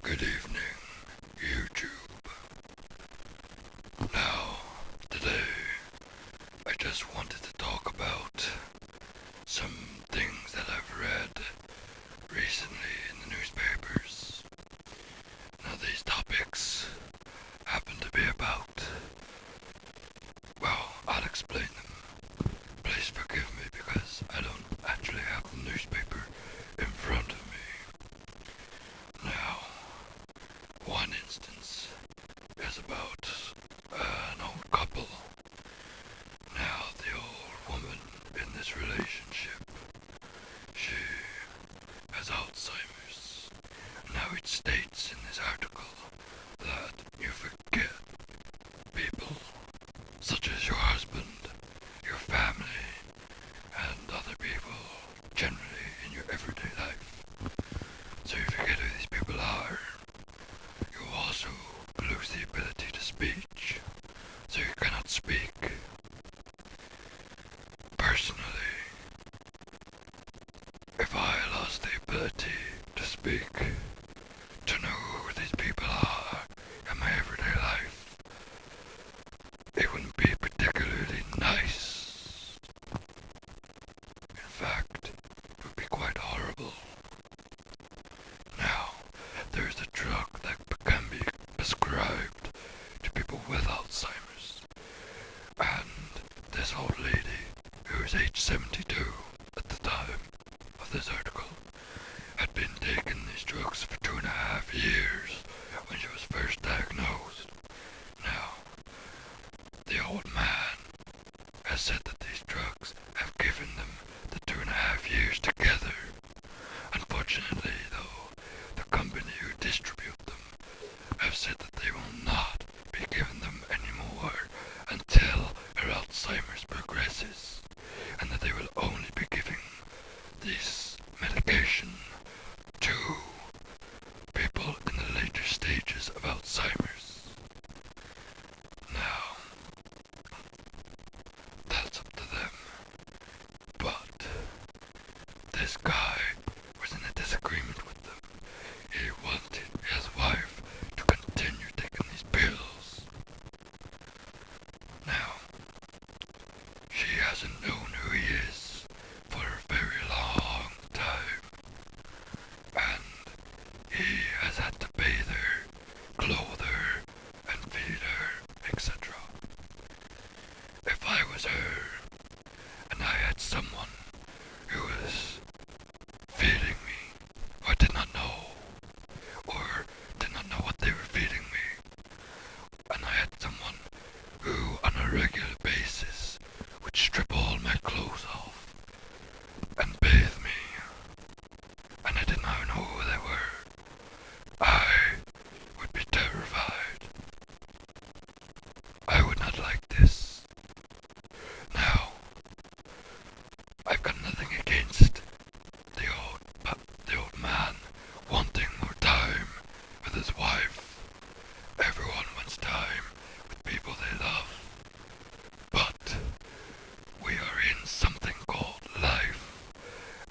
Good evening, YouTube. Now, today, I just wanted to talk about some things that I've read recently in the newspapers. Now, these topics happen to be about, well, I'll explain them. Please forgive me because I don't actually have the newspaper in front of me. Now, one instance is about an old couple. Now, the old woman in this relationship, she has Alzheimer's. Now, it states in this article that you forget people such as your husband, your family, and other people generally in your everyday life. So you forget who these people are. You also lose the ability to speech, so you cannot speak. Personally, if I lost the ability to speak, to know who these people are in my everyday life, it wouldn't be particularly nice. In fact, it would be quite horrible. Now, there is a drug that can be prescribed to people with Alzheimer's, and this old lady, who is age 72 at the time of this article, had been taking these drugs for 2.5 years when she was first diagnosed. Now, the old man has said that these drugs have given them the 2.5 years together. Unfortunately, though, the company who distribute them have said that they will not be giving them anymore until her Alzheimer's progresses, and that they will only be giving this medication to people in the later stages of Alzheimer's. Now, that's up to them, but this guy was in a disagreement with them. He wanted his wife to continue taking these pills. Now, she hasn't known who he is for a very long time, and he has had to bathe her, clothe her, and feed her, etc. If I was her, and I had someone who was feeding me, or did not know, or did not know what they were feeding me, and I had someone who on a regular basis would strip all my clothes off and bathe me, and I did not know who they were, I would be terrified. I would not like this. Now, I've got nothing against the old man wanting more time with his wife. Everyone wants time with people they love. But we are in something called life,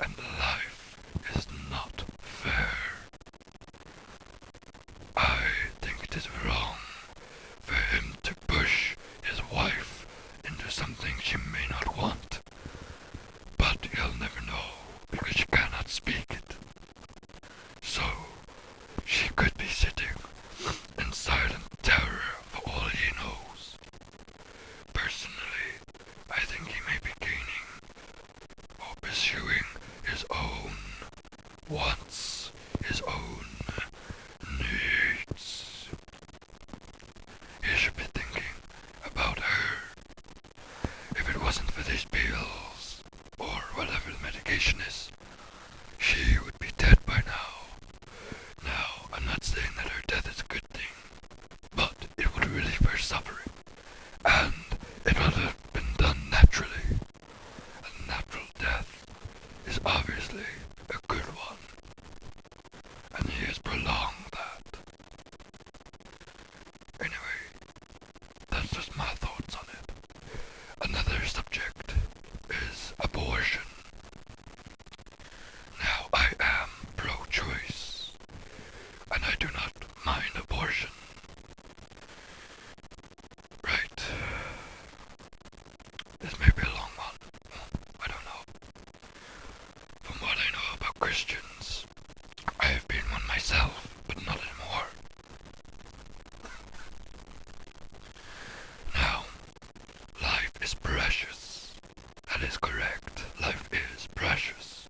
and life is not fair. I think it is wrong for him to push his wife into something she may not want. But he'll never know because she cannot speak it. So, she could be sitting in silent terror for all he knows. Personally, I think he may be gaining or pursuing his own wants, his own needs. He should be thinking about her. If it wasn't for these pills, or whatever the medication is, she would be dead by now. Now, I'm not saying that her death is a good thing, but it would relieve her suffering, and it would have been done naturally. A natural death is obviously a good one, and he has prolonged that. Anyway, that's just my thoughts on it. Another subject is abortion. Now, I am pro-choice, and I do not mind abortion. Right. This may be a long one. I don't know. From what I know about Christians, I have been one myself, but not anymore. Now, life is precious. That is correct. Life is precious.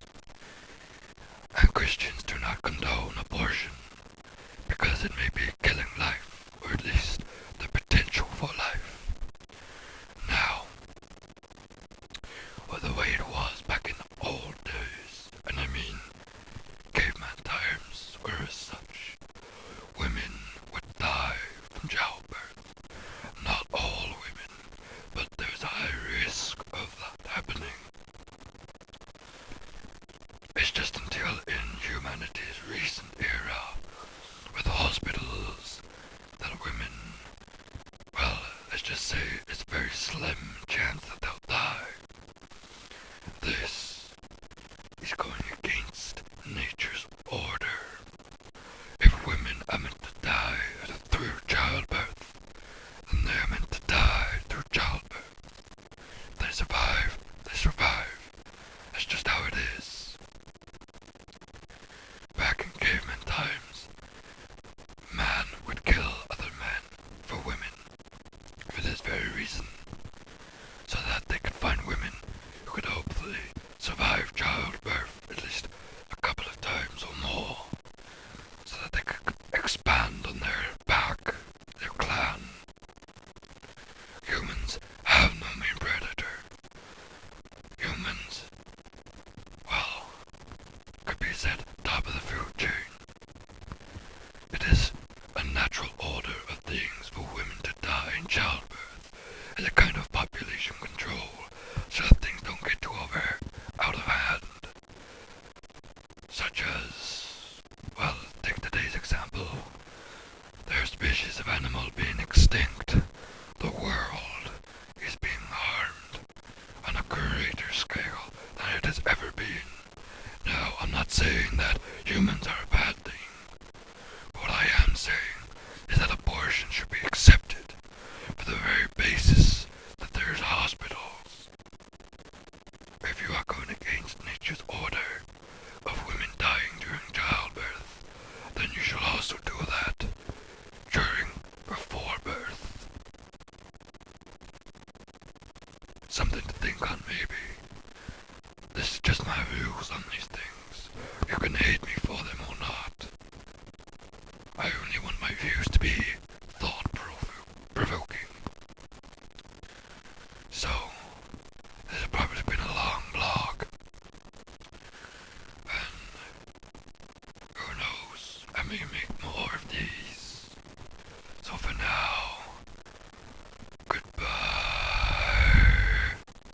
And Christians do not condone abortion because it may be killing life, or at least the potential for life. Now, or the way it was back in the old days, and I mean caveman times, where as such, women would die from childbirth. Not all women, but there's a high risk of that happening. It's just until in humanity's recent era, with hospitals, that women, well, let's just say it's a very slim chance that they'll die. This is going against nature's order. If women are meant to die through childbirth, then they are meant to die through childbirth. If they survive, they survive. That's just how it is. Back in caveman times, man would kill other men for women, for this very reason, so that they could find women who could hopefully survive childbirth at least a couple of times or more, so that they could expand on their pack, their clan. Humans have no main predator. Humans, well, could be said top of the food chain. It is a natural order of things for women to die in childbirth as a kind of population control, so that things don't get too out of hand. Such as, well, take today's example. Their species of animal being extinct. The world is being harmed on a greater scale than it has ever been. Now, I'm not saying that humans are a bad thing. What I am saying is that abortion should be accepted for the very basis that there's hospitals. If you are going against nature's order of women dying during childbirth, then you should also do that during before birth. Something to think on, maybe. This is just my views on these things. You can hate me for them or not. I only want my views to be thought-provoking. So, this has probably been a long vlog. And who knows, I may make